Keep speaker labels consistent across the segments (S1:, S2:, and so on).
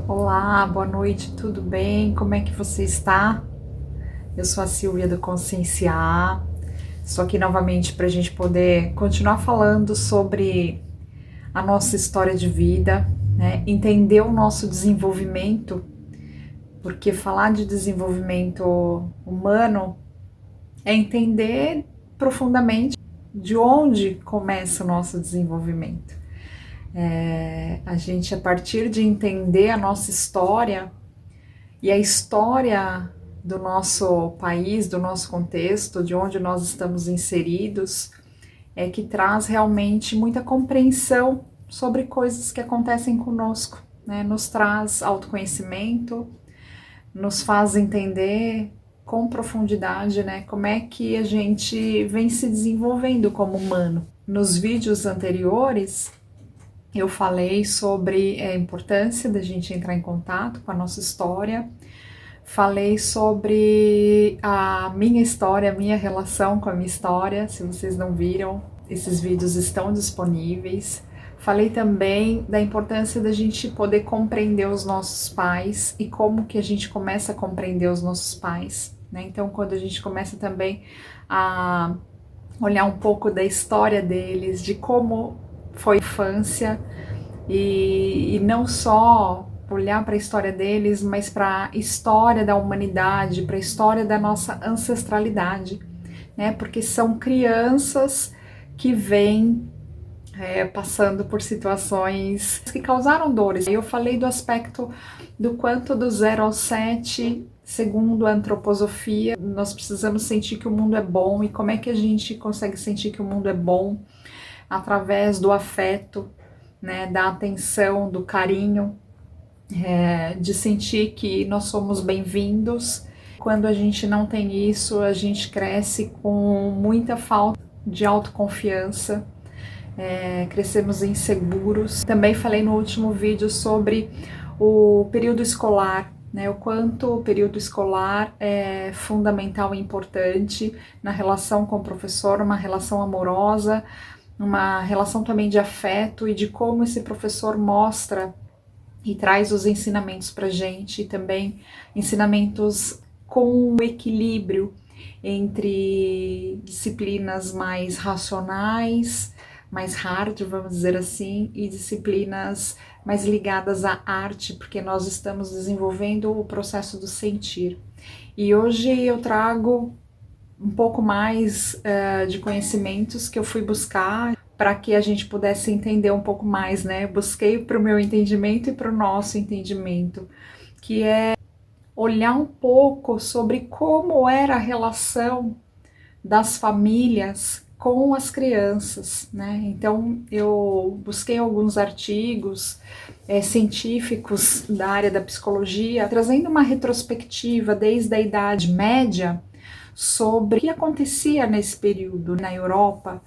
S1: Olá, boa noite, tudo bem? Como é que você está? Eu sou a Silvia do Consciência A. Estou aqui novamente para a gente poder continuar falando sobre a nossa história de vida, né? Entender o nosso desenvolvimento, porque falar de desenvolvimento humano é entender profundamente de onde começa o nosso desenvolvimento. A gente, a partir de entender a nossa história, e a história do nosso país, do nosso contexto, de onde nós estamos inseridos, é que traz realmente muita compreensão sobre coisas que acontecem conosco, né? Nos traz autoconhecimento, nos faz entender com profundidade, né, como é que a gente vem se desenvolvendo como humano. Nos vídeos anteriores, eu falei sobre a importância da gente entrar em contato com a nossa história. Falei sobre a minha história, a minha relação com a minha história. Se vocês não viram, esses vídeos estão disponíveis. Falei também da importância da gente poder compreender os nossos pais e como que a gente começa a compreender os nossos pais, né? Então, quando a gente começa também a olhar um pouco da história deles, de como foi a infância e não só olhar para a história deles, mas para a história da humanidade, para a história da nossa ancestralidade, né? Porque são crianças que vêm passando por situações que causaram dores. Eu falei do aspecto do quanto do 0 ao 7, segundo a antroposofia, nós precisamos sentir que o mundo é bom. E como é que a gente consegue sentir que o mundo é bom? Através do afeto, né, da atenção, do carinho, de sentir que nós somos bem-vindos. Quando a gente não tem isso, a gente cresce com muita falta de autoconfiança, crescemos inseguros. Também falei no último vídeo sobre o período escolar, né, o quanto o período escolar é fundamental e importante na relação com o professor, uma relação amorosa, uma relação também de afeto e de como esse professor mostra e traz os ensinamentos para a gente, e também ensinamentos com equilíbrio entre disciplinas mais racionais, mais hard, vamos dizer assim, e disciplinas mais ligadas à arte, porque nós estamos desenvolvendo o processo do sentir. E hoje eu trago um pouco mais de conhecimentos que eu fui buscar para que a gente pudesse entender um pouco mais, né? Busquei para o meu entendimento e para o nosso entendimento, que é olhar um pouco sobre como era a relação das famílias com as crianças, né? Então eu busquei alguns artigos científicos da área da psicologia, trazendo uma retrospectiva desde a Idade Média sobre o que acontecia nesse período na Europa,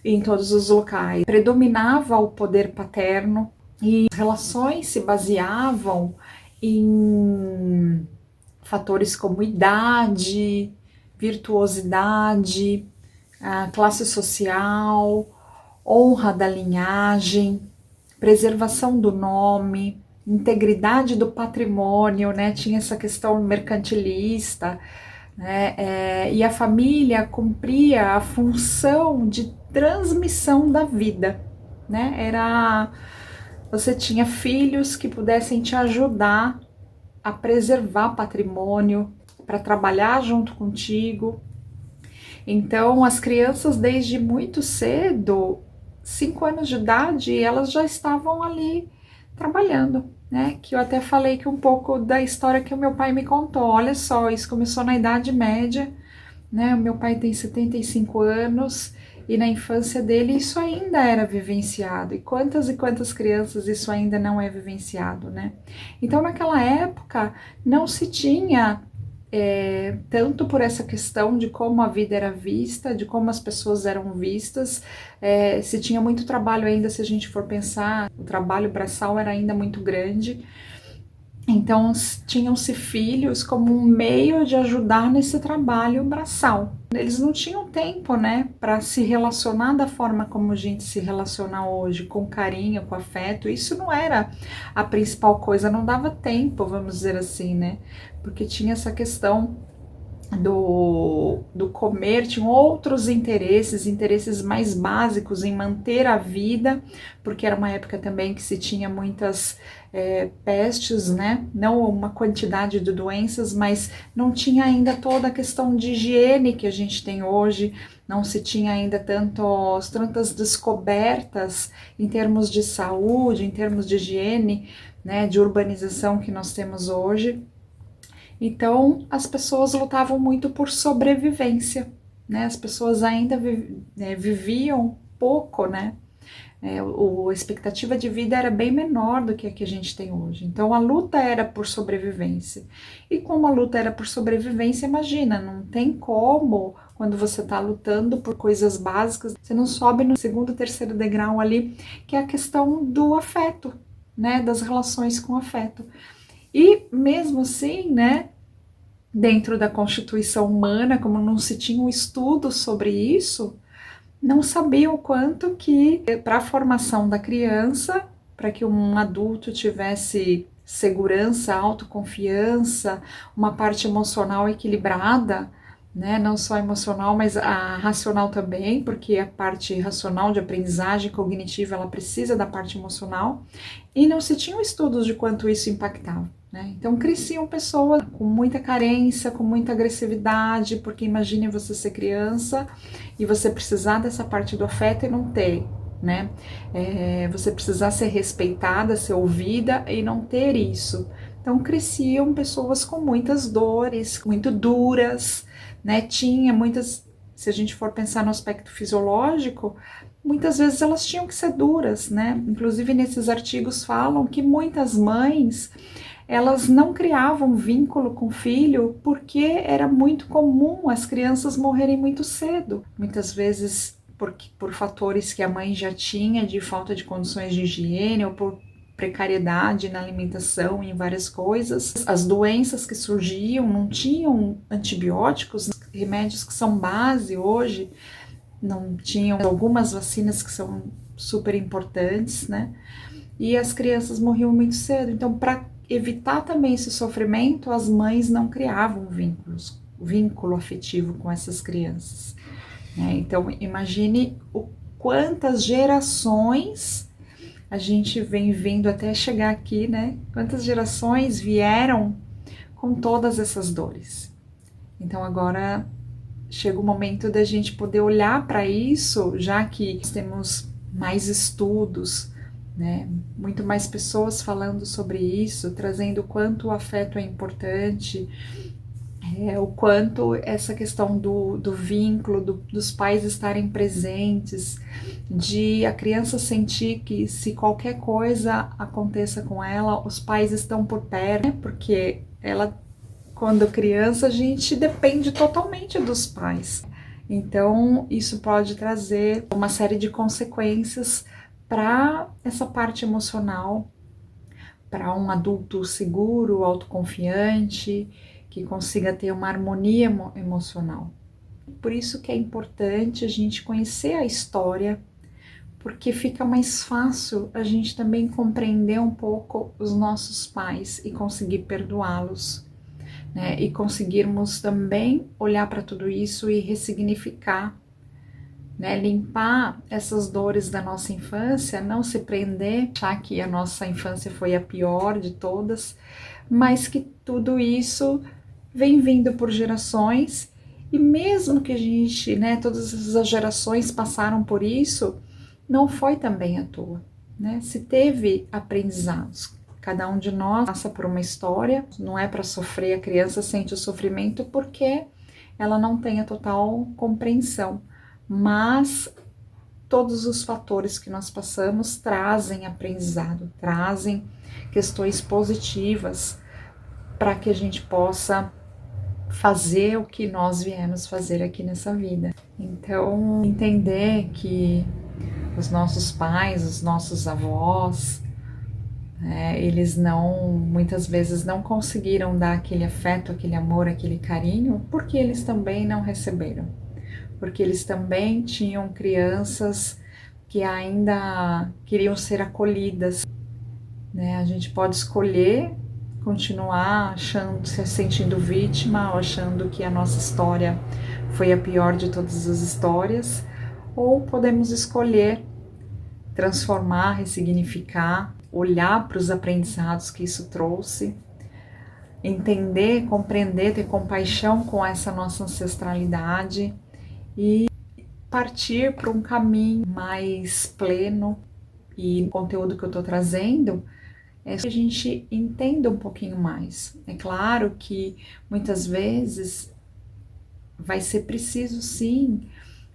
S1: em todos os locais. Predominava o poder paterno e as relações se baseavam em fatores como idade, virtuosidade, classe social, honra da linhagem, preservação do nome, integridade do patrimônio, né? Tinha essa questão mercantilista, né? E a família cumpria a função de transmissão da vida, né? Você tinha filhos que pudessem te ajudar a preservar patrimônio, para trabalhar junto contigo. Então, as crianças, desde muito cedo, 5 anos de idade, elas já estavam ali trabalhando, né? Que eu até falei que um pouco da história que o meu pai me contou. Olha só, isso começou na Idade Média, né? O meu pai tem 75 anos e na infância dele isso ainda era vivenciado. E quantas crianças isso ainda não é vivenciado, né? Então, naquela época, não se tinha tanto por essa questão de como a vida era vista, de como as pessoas eram vistas, se tinha muito trabalho ainda, se a gente for pensar, o trabalho braçal era ainda muito grande, Então, tinham-se filhos como um meio de ajudar nesse trabalho braçal. Eles não tinham tempo, né, para se relacionar da forma como a gente se relaciona hoje, com carinho, com afeto. Isso não era a principal coisa, não dava tempo, vamos dizer assim, né, porque tinha essa questão do comer, tinham outros interesses mais básicos em manter a vida, porque era uma época também que se tinha muitas pestes, né? Não uma quantidade de doenças, mas não tinha ainda toda a questão de higiene que a gente tem hoje, não se tinha ainda tantas descobertas em termos de saúde, em termos de higiene, né? De urbanização que nós temos hoje. Então, as pessoas lutavam muito por sobrevivência, né? As pessoas ainda viviam pouco, né? A expectativa de vida era bem menor do que a gente tem hoje. Então, a luta era por sobrevivência. E como a luta era por sobrevivência, imagina, não tem como, quando você está lutando por coisas básicas, você não sobe no segundo, terceiro degrau ali, que é a questão do afeto, né? Das relações com afeto. E mesmo assim, né, dentro da constituição humana, como não se tinha um estudo sobre isso, não sabiam o quanto que para a formação da criança, para que um adulto tivesse segurança, autoconfiança, uma parte emocional equilibrada, né? Não só emocional, mas a racional também, porque a parte racional de aprendizagem cognitiva, ela precisa da parte emocional, e não se tinham estudos de quanto isso impactava. Né? Então cresciam pessoas com muita carência, com muita agressividade, porque imagine você ser criança e você precisar dessa parte do afeto e não ter, né? Você precisar ser respeitada, ser ouvida e não ter isso. Então cresciam pessoas com muitas dores, muito duras, né? Tinha muitas, se a gente for pensar no aspecto fisiológico, muitas vezes elas tinham que ser duras, né? Inclusive nesses artigos falam que muitas mães elas não criavam vínculo com o filho porque era muito comum as crianças morrerem muito cedo. Muitas vezes por fatores que a mãe já tinha de falta de condições de higiene ou por precariedade na alimentação e em várias coisas. As doenças que surgiam não tinham antibióticos, remédios que são base hoje, não tinham algumas vacinas que são super importantes, né? E as crianças morriam muito cedo. Então, para evitar também esse sofrimento, as mães não criavam vínculo afetivo com essas crianças. Né? Então, imagine quantas gerações a gente vem vendo até chegar aqui, né? Quantas gerações vieram com todas essas dores. Então, agora chega o momento da gente poder olhar para isso, já que temos mais estudos, né? Muito mais pessoas falando sobre isso, trazendo o quanto o afeto é importante, o quanto essa questão do vínculo, dos pais estarem presentes, de a criança sentir que se qualquer coisa aconteça com ela, os pais estão por perto, né? Porque ela, quando criança, a gente depende totalmente dos pais. Então, isso pode trazer uma série de consequências para essa parte emocional, para um adulto seguro, autoconfiante, que consiga ter uma harmonia emocional. Por isso que é importante a gente conhecer a história, porque fica mais fácil a gente também compreender um pouco os nossos pais e conseguir perdoá-los, né? E conseguirmos também olhar para tudo isso e ressignificar, né, limpar essas dores da nossa infância, não se prender, achar que a nossa infância foi a pior de todas, mas que tudo isso vem vindo por gerações e mesmo que a gente, né, todas as gerações passaram por isso, não foi também à toa, né? Se teve aprendizados. Cada um de nós passa por uma história, não é para sofrer, a criança sente o sofrimento porque ela não tem a total compreensão. Mas todos os fatores que nós passamos trazem aprendizado, trazem questões positivas para que a gente possa fazer o que nós viemos fazer aqui nessa vida. Então, entender que os nossos pais, os nossos avós, Eles muitas vezes não conseguiram dar aquele afeto, aquele amor, aquele carinho, porque eles também não receberam, porque eles também tinham crianças que ainda queriam ser acolhidas, né? A gente pode escolher continuar se sentindo vítima, ou achando que a nossa história foi a pior de todas as histórias, ou podemos escolher transformar, ressignificar, olhar para os aprendizados que isso trouxe, entender, compreender, ter compaixão com essa nossa ancestralidade e partir para um caminho mais pleno. E o conteúdo que eu estou trazendo é que a gente entenda um pouquinho mais. É claro que muitas vezes vai ser preciso sim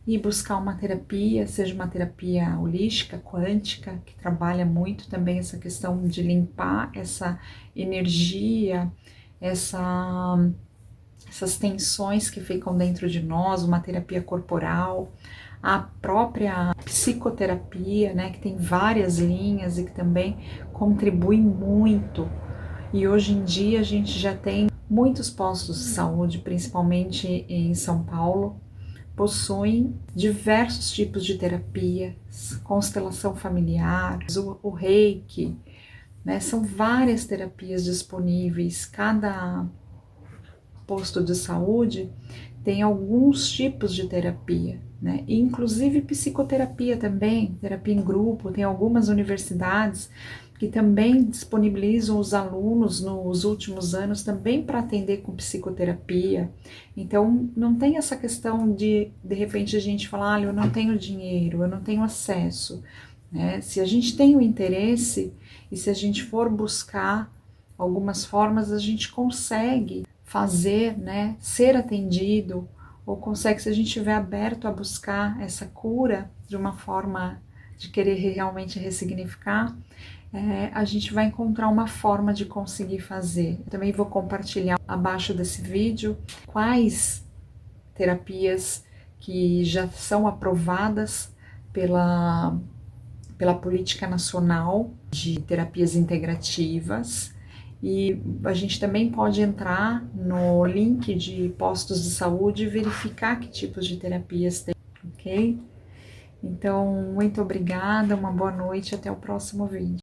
S1: ir buscar uma terapia, seja uma terapia holística, quântica, que trabalha muito também essa questão de limpar essa energia, essas tensões que ficam dentro de nós, uma terapia corporal, a própria psicoterapia, né, que tem várias linhas e que também contribui muito. E hoje em dia a gente já tem muitos postos de saúde, principalmente em São Paulo, possuem diversos tipos de terapias, constelação familiar, o Reiki, né? São várias terapias disponíveis. Cada posto de saúde tem alguns tipos de terapia, né? Inclusive psicoterapia também, terapia em grupo. Tem algumas universidades que também disponibilizam os alunos nos últimos anos também para atender com psicoterapia. Então, não tem essa questão de repente, a gente falar, eu não tenho dinheiro, eu não tenho acesso, né? Se a gente tem o interesse e se a gente for buscar algumas formas, a gente consegue fazer, né, ser atendido, ou consegue, se a gente estiver aberto a buscar essa cura de uma forma de querer realmente ressignificar, a gente vai encontrar uma forma de conseguir fazer. Eu também vou compartilhar abaixo desse vídeo quais terapias que já são aprovadas pela Política Nacional de Terapias Integrativas, e a gente também pode entrar no link de postos de saúde e verificar que tipos de terapias tem, ok? Então, muito obrigada, uma boa noite, até o próximo vídeo.